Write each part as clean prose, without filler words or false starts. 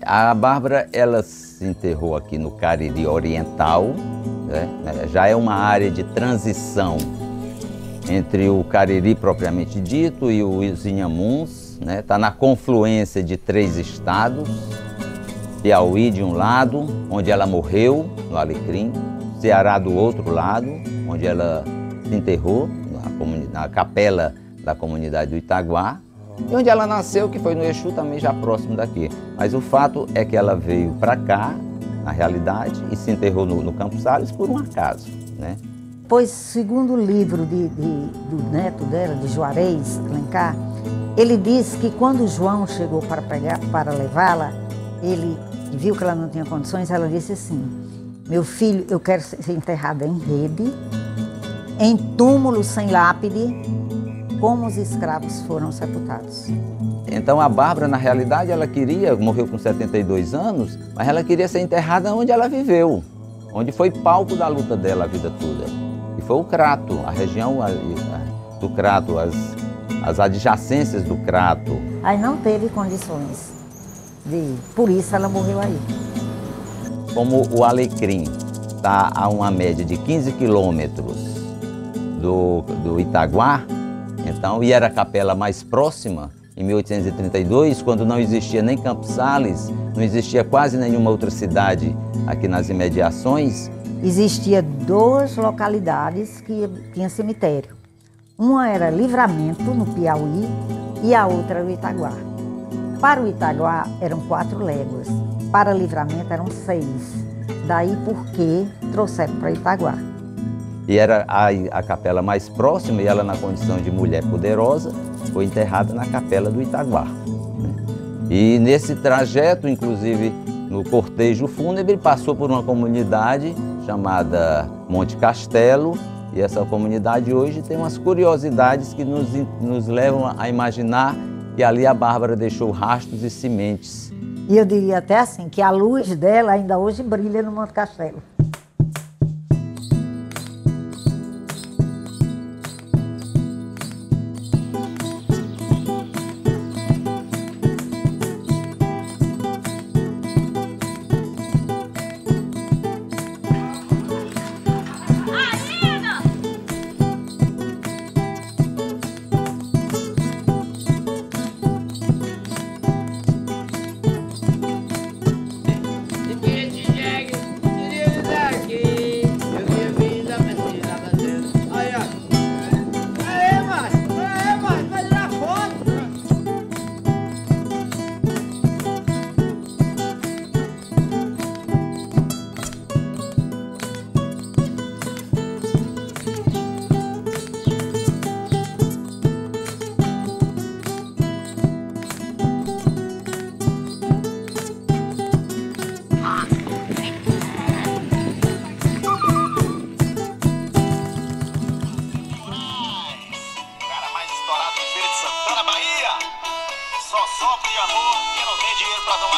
A Bárbara, ela se enterrou aqui no Cariri Oriental, né? Já é uma área de transição entre o Cariri propriamente dito e os Inhamuns, né? Está na confluência de 3 estados, Piauí de um lado, onde ela morreu, no Alecrim, Ceará do outro lado, onde ela se enterrou, na capela da comunidade do Itaguá, e onde ela nasceu, que foi no Exu, também já próximo daqui. Mas o fato é que ela veio para cá, na realidade, e se enterrou no Campos Sales por um acaso, né? Pois, segundo o livro do neto dela, de Juarez Alencar, ele diz que quando João chegou para levá-la, ele viu que ela não tinha condições, ela disse assim: meu filho, eu quero ser enterrada em rede, em túmulo sem lápide, como os escravos foram sepultados. Então a Bárbara, na realidade, ela queria, morreu com 72 anos, mas ela queria ser enterrada onde ela viveu, onde foi palco da luta dela a vida toda. E foi o Crato, a região do Crato, as adjacências do Crato. Aí não teve condições por isso ela morreu aí. Como o Alecrim está a uma média de 15 quilômetros do Itaguá, então, e era a capela mais próxima, em 1832, quando não existia nem Campos Sales, não existia quase nenhuma outra cidade aqui nas imediações. Existia 2 localidades que tinham cemitério. Uma era Livramento, no Piauí, e a outra era o Itaguá. Para o Itaguá eram 4 léguas, para Livramento eram 6. Daí porque trouxeram para Itaguá. E era a capela mais próxima, e ela, na condição de mulher poderosa, foi enterrada na capela do Itaguá, né? E nesse trajeto, inclusive no cortejo fúnebre, passou por uma comunidade chamada Monte Castelo, e essa comunidade hoje tem umas curiosidades que nos levam a imaginar que ali a Bárbara deixou rastros e sementes. E eu diria até assim, que a luz dela ainda hoje brilha no Monte Castelo.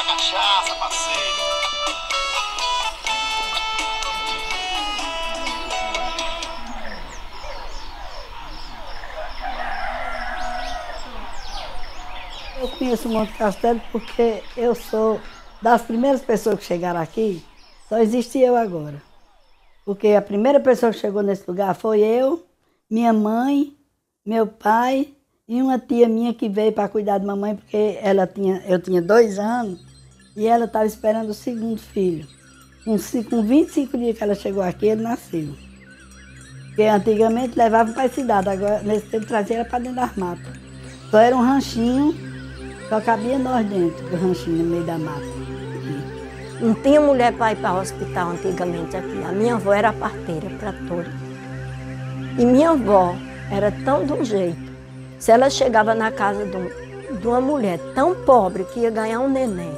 Cachaça, parceiro. Eu conheço o Monte Castelo porque eu sou das primeiras pessoas que chegaram aqui, só existe eu agora. Porque a primeira pessoa que chegou nesse lugar foi eu, minha mãe, meu pai e uma tia minha que veio para cuidar de mamãe, porque eu tinha 2 anos e ela estava esperando o segundo filho. Com 25 dias que ela chegou aqui, ele nasceu. Porque antigamente levava para a cidade, agora nesse tempo trazia para dentro das matas. Só era um ranchinho, só cabia nós dentro do ranchinho, no meio da mata. Não tinha mulher para ir para o hospital antigamente aqui. A minha avó era parteira para todos. E minha avó era tão de um jeito. Se ela chegava na casa de uma mulher tão pobre que ia ganhar um neném,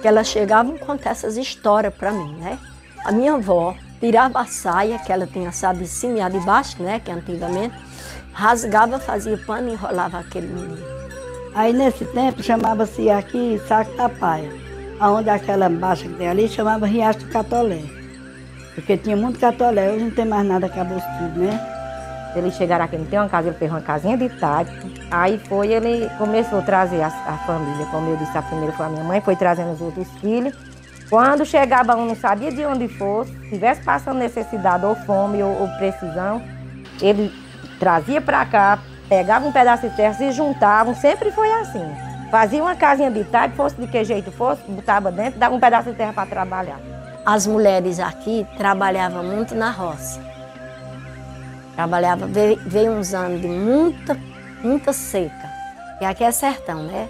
que ela chegava e contava essas histórias para mim, né? A minha avó tirava a saia, que ela tinha a saia de cima e a de baixo, né? Que antigamente, rasgava, fazia pano e enrolava aquele menino. Aí nesse tempo chamava-se aqui Saco da Paia. Onde aquela baixa que tem ali chamava Riacho do Catolé. Porque tinha muito catolé, hoje não tem mais nada, acabou tudo, né? Eles chegaram aqui, não tem uma casa, ele fez uma casinha de tático. Aí ele começou a trazer a família, como eu disse, a primeira foi a minha mãe, foi trazendo os outros filhos. Quando chegava um, não sabia de onde fosse, se estivesse passando necessidade, ou fome, ou precisão, ele trazia para cá, pegava um pedaço de terra, se juntavam, sempre foi assim. Fazia uma casinha de tático, fosse de que jeito fosse, botava dentro, dava um pedaço de terra para trabalhar. As mulheres aqui trabalhavam muito na roça. Veio uns anos de muita seca, que aqui é sertão, né?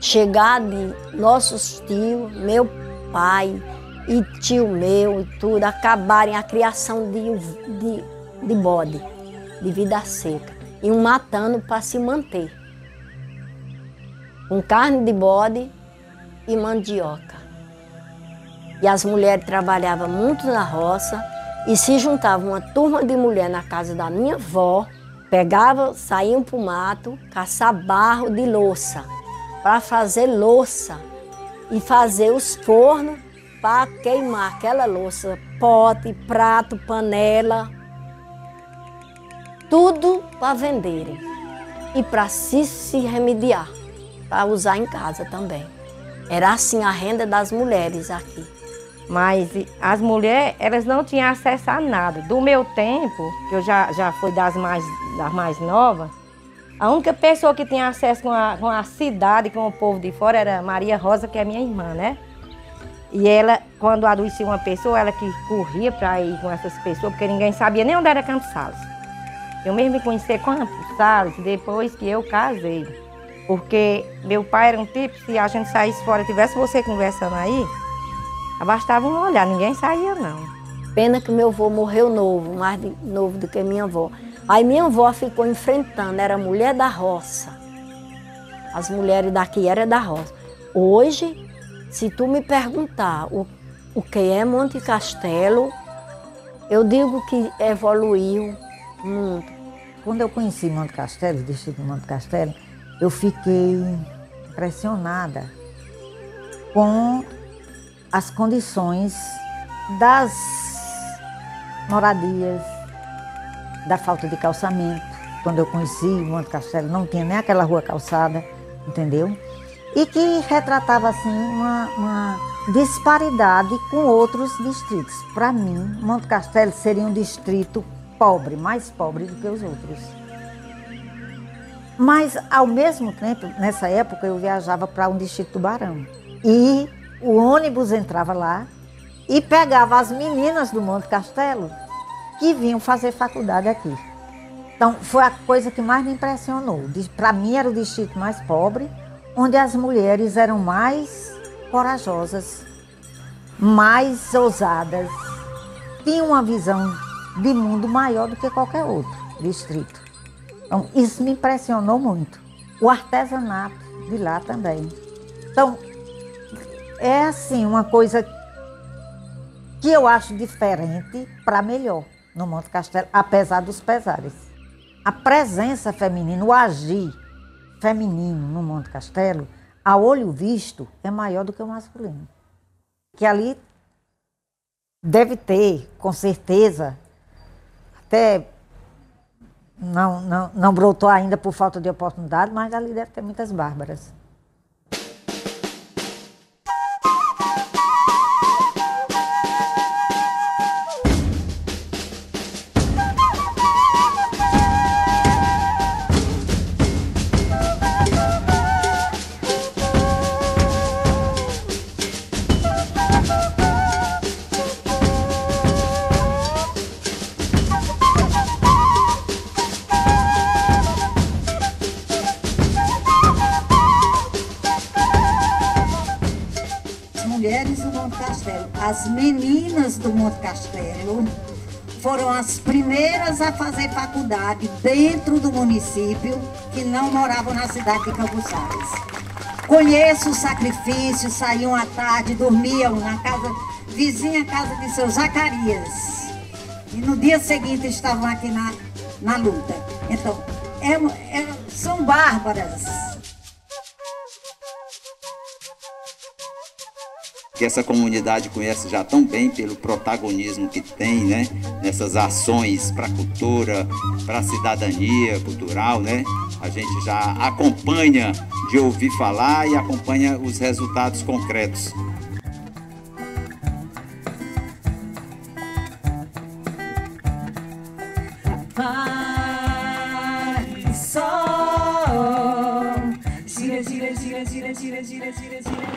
Chegar de nossos tios, meu pai e tio meu e tudo, acabarem a criação de bode, de vida seca, e matando para se manter, com carne de bode e mandioca. E as mulheres trabalhavam muito na roça, e se juntava uma turma de mulher na casa da minha avó, saíam para o mato, caçar barro de louça, para fazer louça e fazer os fornos para queimar aquela louça, pote, prato, panela, tudo para venderem e para se remediar, para usar em casa também. Era assim a renda das mulheres aqui. Mas as mulheres, elas não tinham acesso a nada. Do meu tempo, que eu já fui das mais novas, a única pessoa que tinha acesso com a cidade, com o povo de fora, era Maria Rosa, que é minha irmã, né? E ela, quando adoecia uma pessoa, ela que corria para ir com essas pessoas, porque ninguém sabia nem onde era Campos Sales. Eu mesmo me conheci Campos Sales depois que eu casei. Porque meu pai era um tipo, se a gente saísse fora, tivesse você conversando aí, bastava um olhar, ninguém saía não. Pena que meu avô morreu novo, mais novo do que minha avó. Aí minha avó ficou enfrentando, era mulher da roça. As mulheres daqui eram da roça. Hoje, se tu me perguntar o que é Monte Castelo, eu digo que evoluiu muito. Quando eu conheci Monte Castelo, o distrito de Monte Castelo, eu fiquei impressionada com as condições das moradias, da falta de calçamento. Quando eu conheci o Monte Castelo, não tinha nem aquela rua calçada, entendeu? E que retratava assim uma disparidade com outros distritos. Para mim, Monte Castelo seria um distrito pobre, mais pobre do que os outros. Mas, ao mesmo tempo, nessa época, eu viajava para um distrito do Barão. E o ônibus entrava lá e pegava as meninas do Monte Castelo que vinham fazer faculdade aqui. Então, foi a coisa que mais me impressionou. Para mim, era o distrito mais pobre, onde as mulheres eram mais corajosas, mais ousadas, tinham uma visão de mundo maior do que qualquer outro distrito. Então, isso me impressionou muito. O artesanato de lá também. Então, é assim, uma coisa que eu acho diferente para melhor no Monte Castelo, apesar dos pesares. A presença feminina, o agir feminino no Monte Castelo, a olho visto, é maior do que o masculino. Que ali deve ter, com certeza, até não brotou ainda por falta de oportunidade, mas ali deve ter muitas bárbaras. As meninas do Monte Castelo foram as primeiras a fazer faculdade dentro do município, que não moravam na cidade de Campos Sales. Conheço o sacrifício, saíam à tarde, dormiam na casa vizinha, casa de seu Zacarias. E no dia seguinte estavam aqui na luta. Então, são bárbaras. que essa comunidade conhece já tão bem pelo protagonismo que tem, né, nessas ações para a cultura, para a cidadania cultural, né? A gente já acompanha de ouvir falar e acompanha os resultados concretos.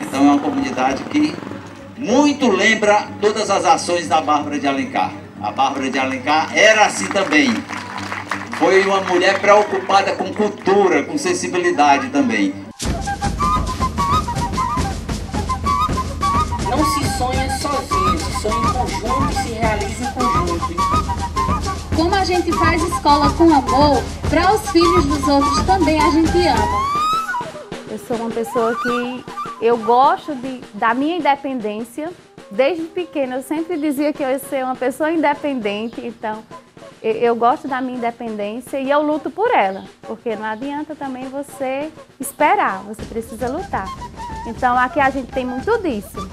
Então é uma comunidade que muito lembra todas as ações da Bárbara de Alencar. A Bárbara de Alencar era assim também. Foi uma mulher preocupada com cultura, com sensibilidade também. Não se sonha sozinho, se sonha em conjunto e se realiza em conjunto. Como a gente faz escola com amor, para os filhos dos outros também a gente ama. Eu sou uma pessoa que eu gosto da minha independência. Desde pequena eu sempre dizia que eu ia ser uma pessoa independente, então eu gosto da minha independência e eu luto por ela, porque não adianta também você esperar, você precisa lutar. Então aqui a gente tem muito disso.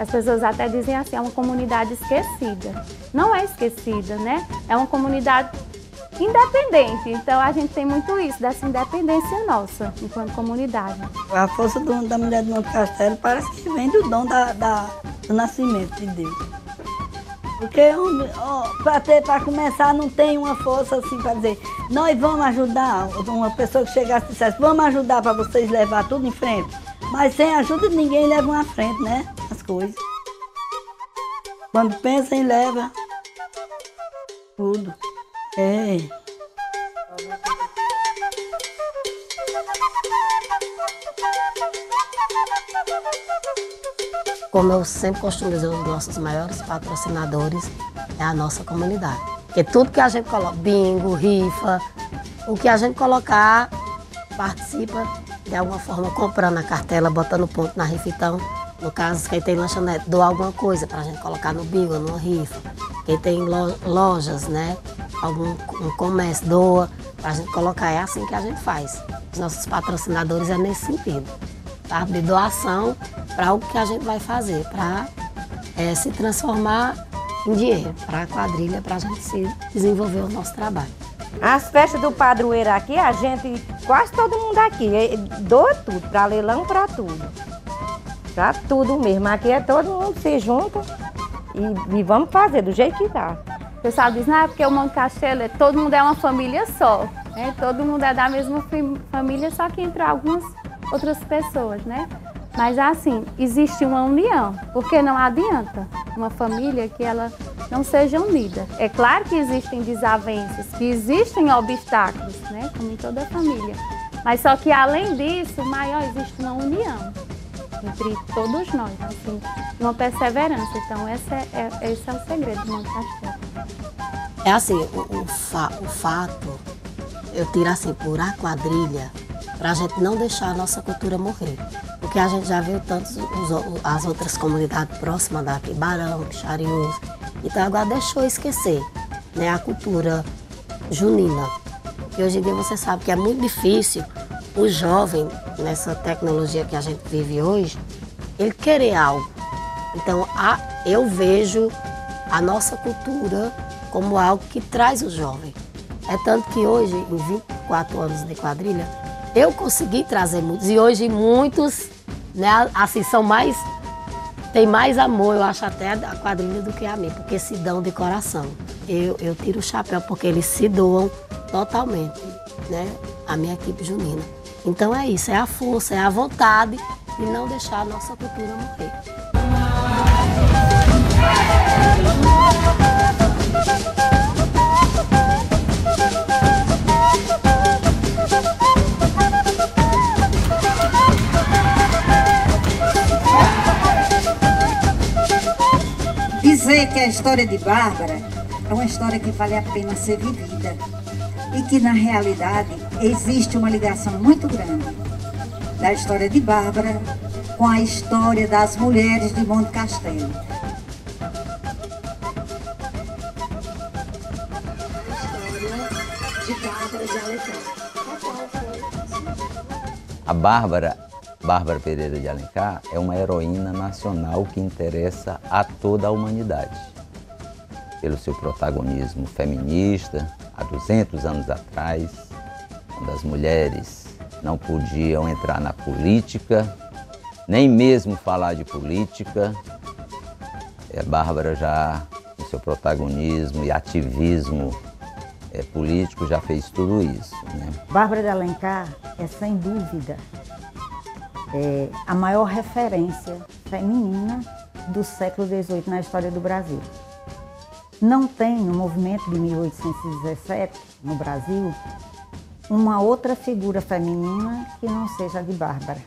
As pessoas até dizem assim, é uma comunidade esquecida. Não é esquecida, né? É uma comunidade independente. Então a gente tem muito isso, dessa independência nossa, enquanto comunidade. A força da mulher do Monte Castelo parece que vem do dom do nascimento de Deus. Porque para começar não tem uma força assim para dizer, nós vamos ajudar, uma pessoa que chegasse e dissesse, vamos ajudar para vocês levar tudo em frente. Mas sem ajuda de ninguém leva à frente, né? As coisas. Quando pensa em leva tudo. É. Como eu sempre costumo dizer, os nossos maiores patrocinadores é a nossa comunidade. Porque tudo que a gente coloca, bingo, rifa, o que a gente colocar, participa de alguma forma comprando a cartela, botando ponto na rifa. Então, no caso, quem tem lanchonete, doa alguma coisa para a gente colocar no bingo, numa rifa. Quem tem lojas, né, algum comércio, doa para a gente colocar. É assim que a gente faz. Os nossos patrocinadores é nesse sentido, tá? De doação para algo que a gente vai fazer, para se transformar em dinheiro, para a quadrilha, para a gente desenvolver o nosso trabalho. As festas do padroeiro aqui, a gente, quase todo mundo aqui, doa tudo, para leilão, para tudo. Para tudo mesmo. Aqui é todo mundo se junta e vamos fazer do jeito que dá. O pessoal diz, não, porque o Monte Castelo, todo mundo é uma família só. Né? Todo mundo é da mesma família, só que entre algumas outras pessoas, né? Mas assim, existe uma união, porque não adianta uma família que ela não seja unida. É claro que existem desavenças, que existem obstáculos, né? Como em toda família. Mas só que além disso, maior existe uma união entre todos nós, assim, uma perseverança. Então esse é o segredo do Monte Castelo. É assim, o fato, eu tiro assim, por a quadrilha, para a gente não deixar a nossa cultura morrer. Porque a gente já viu tantas as outras comunidades próximas daqui, Barão, Pixariús, então agora deixou esquecer, né, a cultura junina. E hoje em dia você sabe que é muito difícil o jovem, nessa tecnologia que a gente vive hoje, ele querer algo. Então eu vejo a nossa cultura como algo que traz o jovem. É tanto que hoje, em 24 anos de quadrilha, eu consegui trazer muitos, e hoje muitos, né, assim, tem mais amor, eu acho, até a quadrilha do que a mim, porque se dão de coração. Eu tiro o chapéu porque eles se doam totalmente, né, a minha equipe junina. Então é isso, é a força, é a vontade de não deixar a nossa cultura morrer. Dizer que a história de Bárbara é uma história que vale a pena ser vivida e que, na realidade, existe uma ligação muito grande da história de Bárbara com a história das mulheres de Monte Castelo. A Bárbara Bárbara Pereira de Alencar é uma heroína nacional que interessa a toda a humanidade. Pelo seu protagonismo feminista, há 200 anos atrás, quando as mulheres não podiam entrar na política, nem mesmo falar de política, a Bárbara já, com seu protagonismo e ativismo político, já fez tudo isso, né? Bárbara de Alencar é, sem dúvida, a maior referência feminina do século XVIII na história do Brasil. Não tem, no movimento de 1817, no Brasil, uma outra figura feminina que não seja a de Bárbara.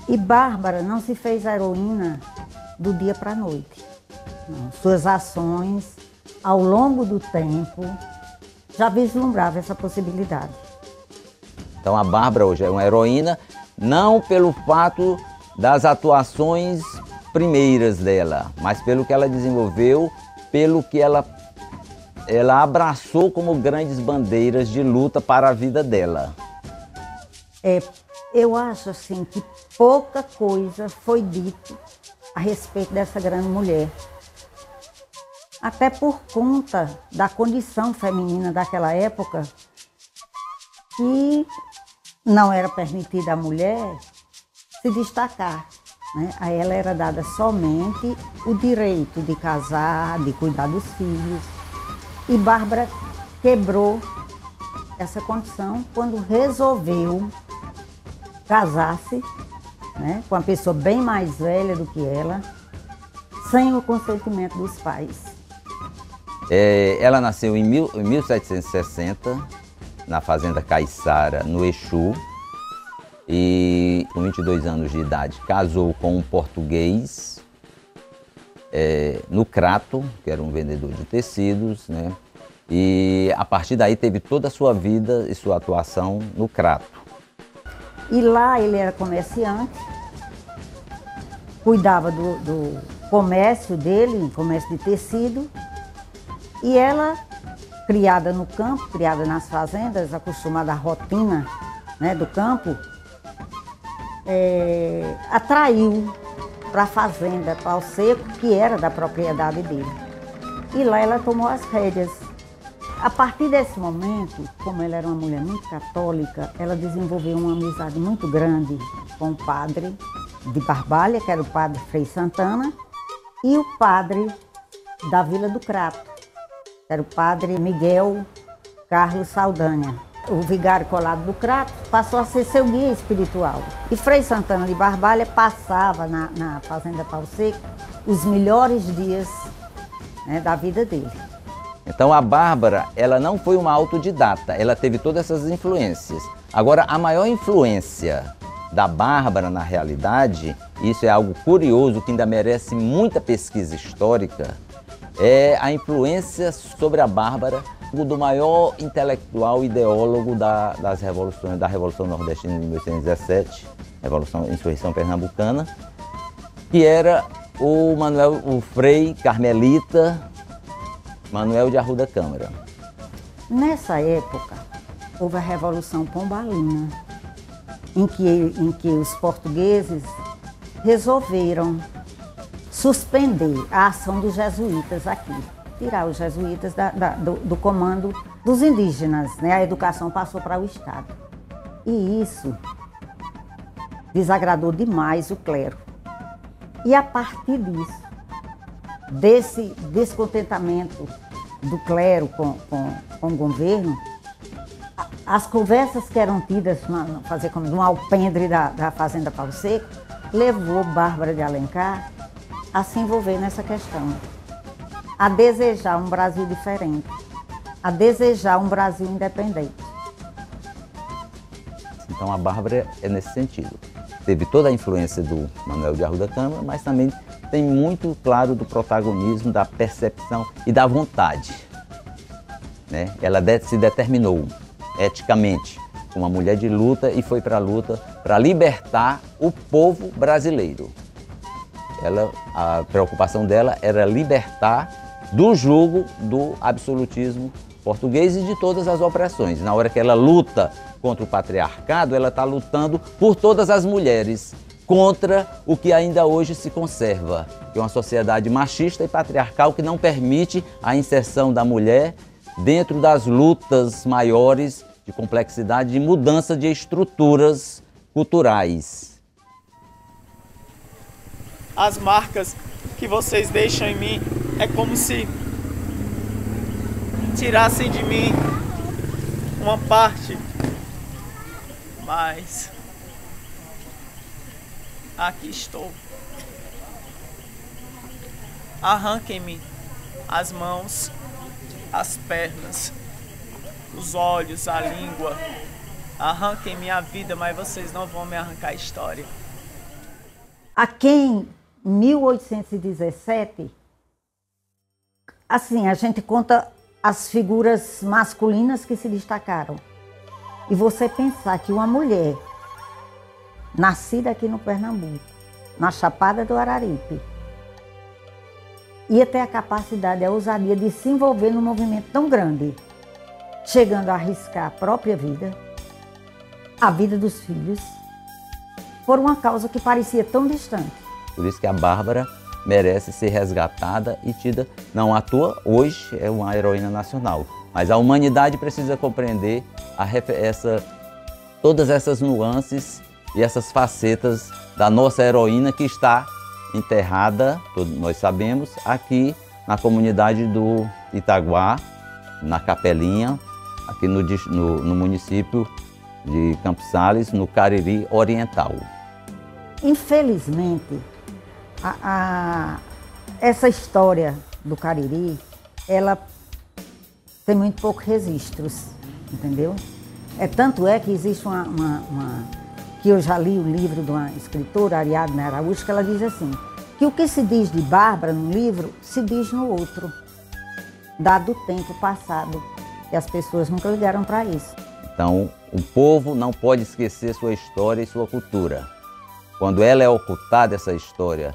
E Bárbara não se fez heroína do dia para a noite. Não. Suas ações, ao longo do tempo, já vislumbravam essa possibilidade. Então a Bárbara hoje é uma heroína, não pelo fato das atuações primeiras dela, mas pelo que ela desenvolveu, pelo que ela abraçou como grandes bandeiras de luta para a vida dela. Eu acho assim que pouca coisa foi dito a respeito dessa grande mulher. Até por conta da condição feminina daquela época, que não era permitida à mulher se destacar, né? A ela era dada somente o direito de casar, de cuidar dos filhos. E Bárbara quebrou essa condição quando resolveu casar-se, né, com uma pessoa bem mais velha do que ela, sem o consentimento dos pais. Ela nasceu em 1760, na fazenda Caiçara, no Exu, e com 22 anos de idade casou com um português no Crato, que era um vendedor de tecidos, né? E a partir daí teve toda a sua vida e sua atuação no Crato. E lá ele era comerciante, cuidava do comércio dele, comércio de tecido, e ela, criada no campo, criada nas fazendas, acostumada à rotina, né, do campo, atraiu para a fazenda Pau Seco, que era da propriedade dele. E lá ela tomou as rédeas. A partir desse momento, como ela era uma mulher muito católica, ela desenvolveu uma amizade muito grande com o padre de Barbalha, que era o padre Frei Santana, e o padre da Vila do Crato, que era o padre Miguel Carlos Saldanha. O vigário colado do Crato passou a ser seu guia espiritual. E Frei Santana de Barbalha passava na fazenda Pau Seco os melhores dias, né, da vida dele. Então a Bárbara, ela não foi uma autodidata, ela teve todas essas influências. Agora, a maior influência da Bárbara, na realidade, isso é algo curioso que ainda merece muita pesquisa histórica, é a influência sobre a Bárbara do maior intelectual ideólogo das revoluções, da Revolução Nordestina de 1817, Insurreição Pernambucana, que era o Frei Carmelita Manuel de Arruda Câmara. Nessa época, houve a Revolução Pombalina, em que os portugueses resolveram suspender a ação dos jesuítas aqui, tirar os jesuítas do comando dos indígenas, né? A educação passou para o Estado. E isso desagradou demais o clero. E a partir disso, desse descontentamento do clero com o governo, as conversas que eram tidas, fazer como um alpendre da fazenda Pau Seco, levou Bárbara de Alencar a se envolver nessa questão, a desejar um Brasil diferente, a desejar um Brasil independente. Então a Bárbara é nesse sentido. Teve toda a influência do Manuel de Arruda Câmara, mas também tem muito claro do protagonismo, da percepção e da vontade, né? Ela se determinou eticamente como uma mulher de luta e foi para a luta para libertar o povo brasileiro. A preocupação dela era libertar do jugo do absolutismo português e de todas as opressões. Na hora que ela luta contra o patriarcado, ela está lutando por todas as mulheres, contra o que ainda hoje se conserva, que é uma sociedade machista e patriarcal que não permite a inserção da mulher dentro das lutas maiores de complexidade, de mudança de estruturas culturais. As marcas que vocês deixam em mim é como se tirassem de mim uma parte, mas aqui estou. Arranquem-me as mãos, as pernas, os olhos, a língua. Arranquem-me a vida, mas vocês não vão me arrancar a história. Aqui em 1817, assim, a gente conta as figuras masculinas que se destacaram. E você pensar que uma mulher nascida aqui no Pernambuco, na Chapada do Araripe, ia ter a capacidade, a ousadia de se envolver num movimento tão grande, chegando a arriscar a própria vida, a vida dos filhos, por uma causa que parecia tão distante. Por isso que a Bárbara merece ser resgatada e tida, não à toa, hoje é uma heroína nacional. Mas a humanidade precisa compreender todas essas nuances e essas facetas da nossa heroína que está enterrada, todos nós sabemos, aqui na comunidade do Itaguá, na Capelinha, aqui no município de Campos Sales, no Cariri Oriental. Infelizmente, essa história do Cariri, ela tem muito poucos registros, entendeu? Tanto é que existe que eu já li o livro de uma escritora, Ariadne Araújo, que ela diz assim, que o que se diz de Bárbara no livro, se diz no outro, dado o tempo passado, e as pessoas nunca ligaram para isso. Então, o povo não pode esquecer sua história e sua cultura. Quando ela é ocultada, essa história,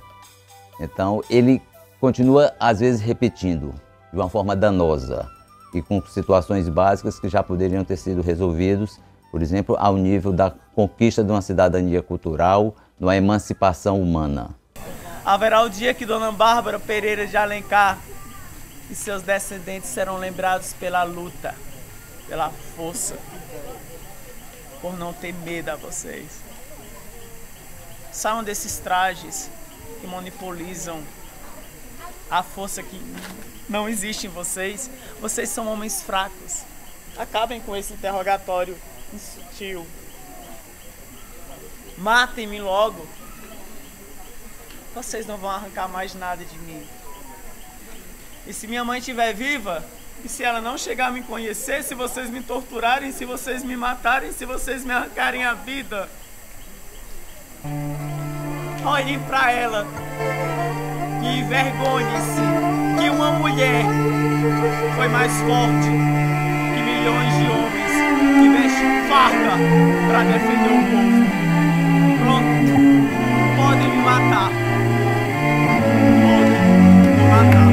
então ele continua, às vezes, repetindo, de uma forma danosa, e com situações básicas que já poderiam ter sido resolvidos, por exemplo, ao nível da conquista de uma cidadania cultural, de uma emancipação humana. Haverá o dia que Dona Bárbara Pereira de Alencar e seus descendentes serão lembrados pela luta, pela força, por não ter medo a vocês. Saiam desses trajes que monopolizam a força que não existe em vocês. Vocês são homens fracos. Acabem com esse interrogatório insutil. Matem-me logo. Vocês não vão arrancar mais nada de mim. E se minha mãe estiver viva, e se ela não chegar a me conhecer, se vocês me torturarem, se vocês me matarem, se vocês me arrancarem a vida, olhem para ela e envergonhem-se que uma mulher foi mais forte que milhões de homens que vestem farda para defender o povo. Pronto, podem me matar. Podem me matar.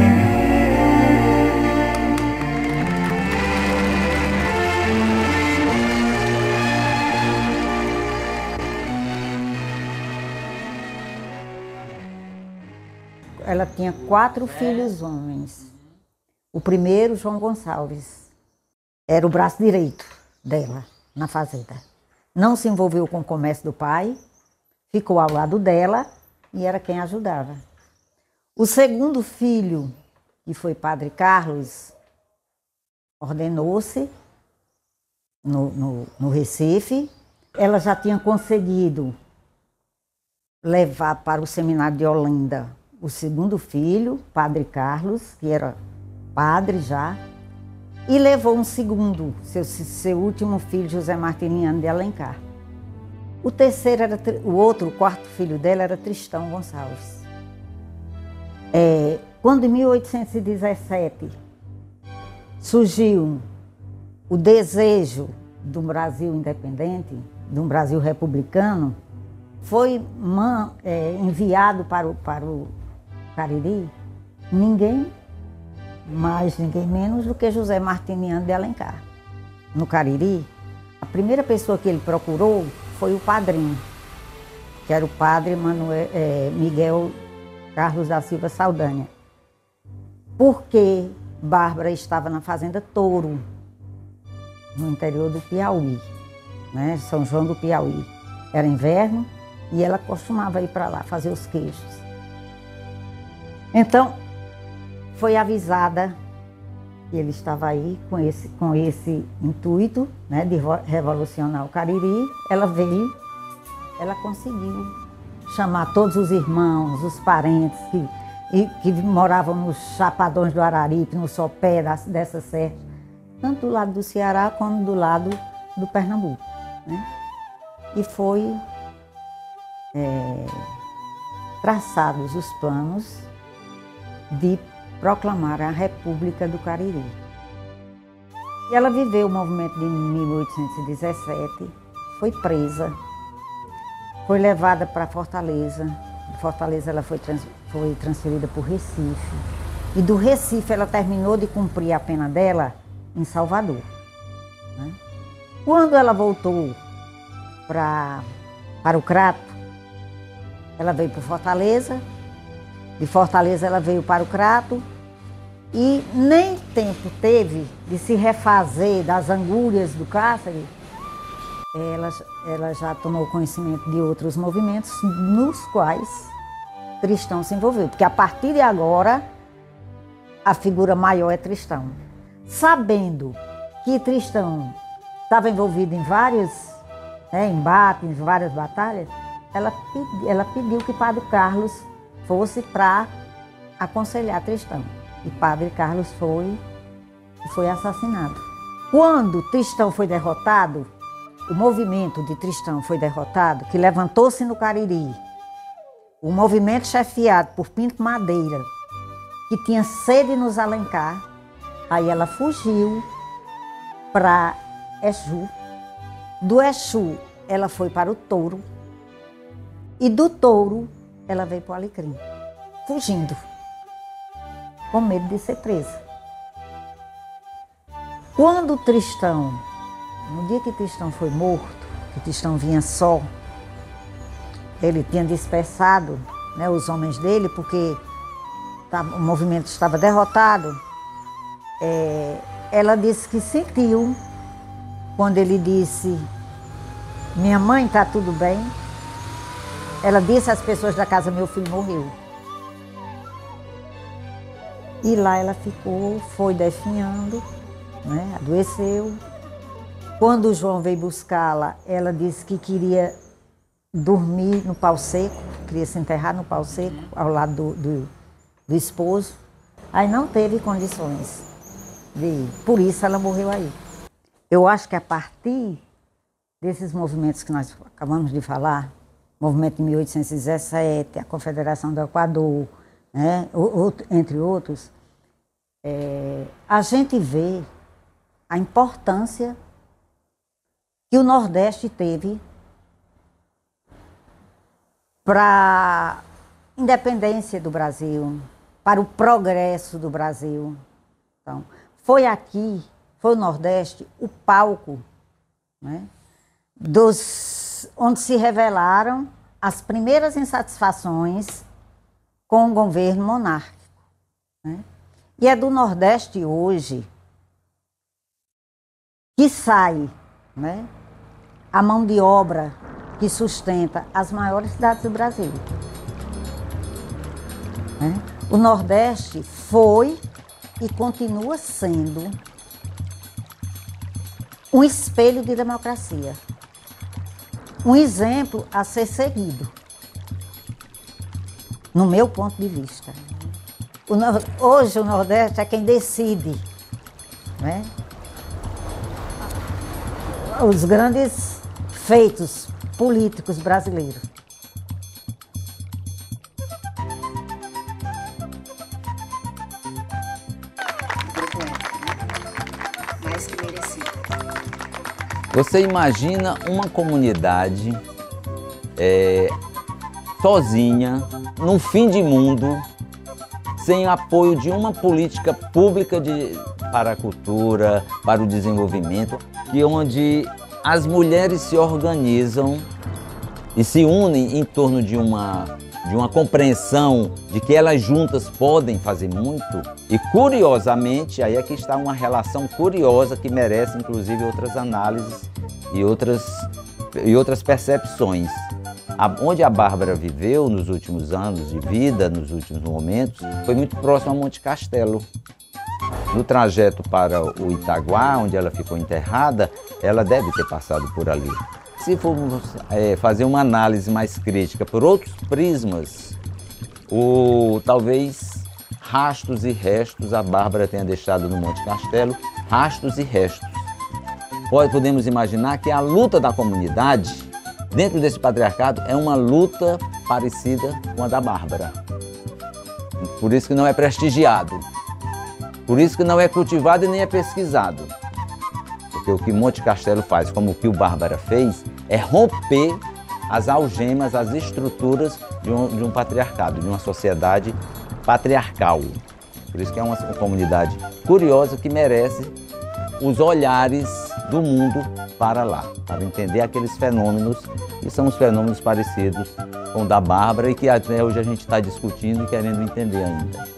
Ela tinha 4 filhos homens. O primeiro, João Gonçalves, era o braço direito dela na fazenda. Não se envolveu com o comércio do pai, ficou ao lado dela e era quem ajudava. O segundo filho, que foi Padre Carlos, ordenou-se no Recife. Ela já tinha conseguido levar para o seminário de Olinda o segundo filho, Padre Carlos, que era padre já, e levou um segundo, seu último filho, José Martiniano de Alencar. O terceiro era, o quarto filho dela era Tristão Gonçalves. Quando em 1817 surgiu o desejo de um Brasil independente, de um Brasil republicano, foi enviado para o Cariri ninguém mais, ninguém menos do que José Martiniano de Alencar. No Cariri, a primeira pessoa que ele procurou foi o padrinho, que era o padre Miguel Carlos da Silva Saldanha. Porque Bárbara estava na fazenda Touro, no interior do Piauí, né? São João do Piauí. Era inverno e ela costumava ir para lá fazer os queijos. Então, foi avisada que ele estava aí com esse intuito, né, de revolucionar o Cariri. Ela veio, ela conseguiu chamar todos os irmãos, os parentes que moravam nos Chapadões do Araripe, no sopé dessa serra, tanto do lado do Ceará como do lado do Pernambuco, né? E foi traçados os planos de proclamar a República do Cariri. E ela viveu o movimento de 1817, foi presa, foi levada para Fortaleza. De Fortaleza ela foi transferida para o Recife. E do Recife ela terminou de cumprir a pena dela em Salvador, né? Quando ela voltou para o Crato, ela veio para Fortaleza. De Fortaleza ela veio para o Crato e nem tempo teve de se refazer das angúrias do cárcere. Ela já tomou conhecimento de outros movimentos nos quais Tristão se envolveu, porque a partir de agora a figura maior é Tristão. Sabendo que Tristão estava envolvido em vários embates, em várias batalhas, ela pediu que Padre Carlos fosse para aconselhar Tristão. E Padre Carlos foi assassinado. Quando Tristão foi derrotado, o movimento de Tristão foi derrotado, que levantou-se no Cariri, o movimento chefiado por Pinto Madeira, que tinha sede nos Alencar, aí ela fugiu para Exu. Do Exu, ela foi para o Touro, e do Touro, ela veio para o Alecrim, fugindo, com medo de ser presa. Quando Tristão, no dia que Tristão foi morto, que Tristão vinha só, ele tinha dispersado, né, os homens dele, porque o movimento estava derrotado. Ela disse que sentiu, quando ele disse, minha mãe, está tudo bem? Ela disse às pessoas da casa, meu filho morreu. E lá ela ficou, foi definhando, né, adoeceu. Quando o João veio buscá-la, ela disse que queria dormir no pau seco, queria se enterrar no pau seco, ao lado do esposo. Aí não teve condições de ir, por isso ela morreu aí. Eu acho que a partir desses movimentos que nós acabamos de falar, o movimento de 1817, a Confederação do Equador, né, entre outros, a gente vê a importância que o Nordeste teve para a independência do Brasil, para o progresso do Brasil. Então, foi o Nordeste, o palco, né, onde se revelaram as primeiras insatisfações com o governo monárquico, né? E é do Nordeste hoje que sai, né, a mão de obra que sustenta as maiores cidades do Brasil, né? O Nordeste foi e continua sendo um espelho de democracia, um exemplo a ser seguido, no meu ponto de vista. Hoje o Nordeste é quem decide, né, os grandes feitos políticos brasileiros. Mais que merecido. Você imagina uma comunidade sozinha, num fim de mundo, sem apoio de uma política pública para a cultura, para o desenvolvimento, onde as mulheres se organizam e se unem em torno de uma compreensão de que elas juntas podem fazer muito. E curiosamente, aí é que está uma relação curiosa que merece inclusive outras análises e outras percepções. Onde a Bárbara viveu nos últimos anos de vida, nos últimos momentos, foi muito próximo a Monte Castelo. No trajeto para o Itaguá, onde ela ficou enterrada, ela deve ter passado por ali. Se formos fazer uma análise mais crítica por outros prismas, talvez rastros e restos a Bárbara tenha deixado no Monte Castelo, rastros e restos. Podemos imaginar que a luta da comunidade dentro desse patriarcado é uma luta parecida com a da Bárbara. Por isso que não é prestigiado. Por isso que não é cultivado e nem é pesquisado. Porque o que Monte Castelo faz, como o que o Bárbara fez, é romper as algemas, as estruturas de um patriarcado, de uma sociedade patriarcal. Por isso que é uma comunidade curiosa que merece os olhares do mundo para lá, para entender aqueles fenômenos que são os fenômenos parecidos com o da Bárbara e que até hoje a gente está discutindo e querendo entender ainda.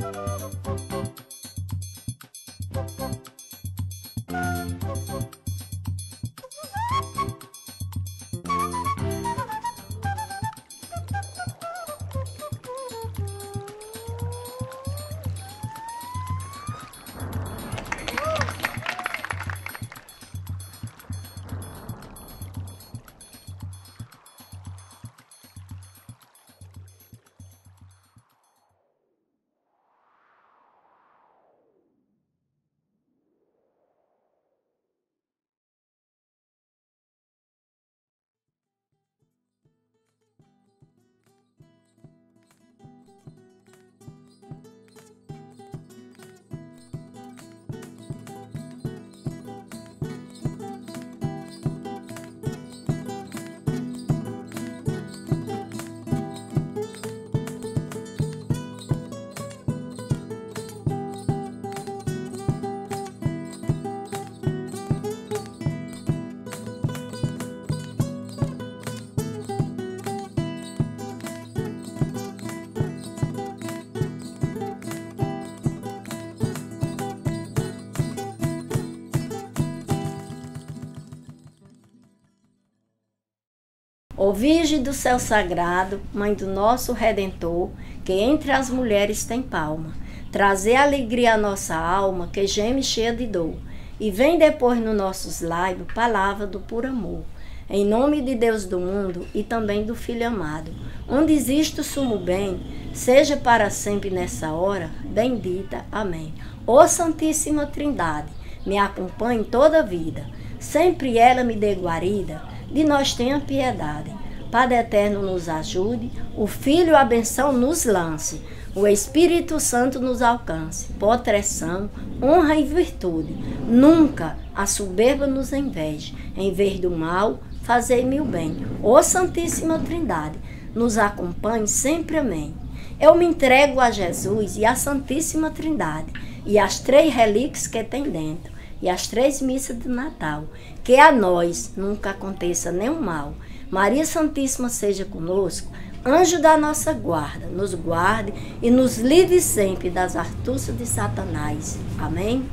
Ó Virgem do céu sagrado, Mãe do nosso Redentor, que entre as mulheres tem palma, trazer alegria à nossa alma, que geme cheia de dor, e vem depois nos nossos lábios palavra do puro amor. Em nome de Deus do mundo e também do Filho amado, onde existe o sumo bem, seja para sempre nessa hora, bendita. Amém. Ó Santíssima Trindade, me acompanhe toda a vida, sempre ela me dê guarida, de nós tenha piedade. Padre eterno nos ajude, o Filho a benção nos lance, o Espírito Santo nos alcance, proteção, honra e virtude. Nunca a soberba nos inveje, em vez do mal, fazei-me o bem. Ó Santíssima Trindade, nos acompanhe sempre, amém. Eu me entrego a Jesus e à Santíssima Trindade, e às 3 relíquias que tem dentro, e as 3 missas de Natal, que a nós nunca aconteça nenhum mal. Maria Santíssima seja conosco, anjo da nossa guarda, nos guarde e nos livre sempre das astúcias de Satanás. Amém?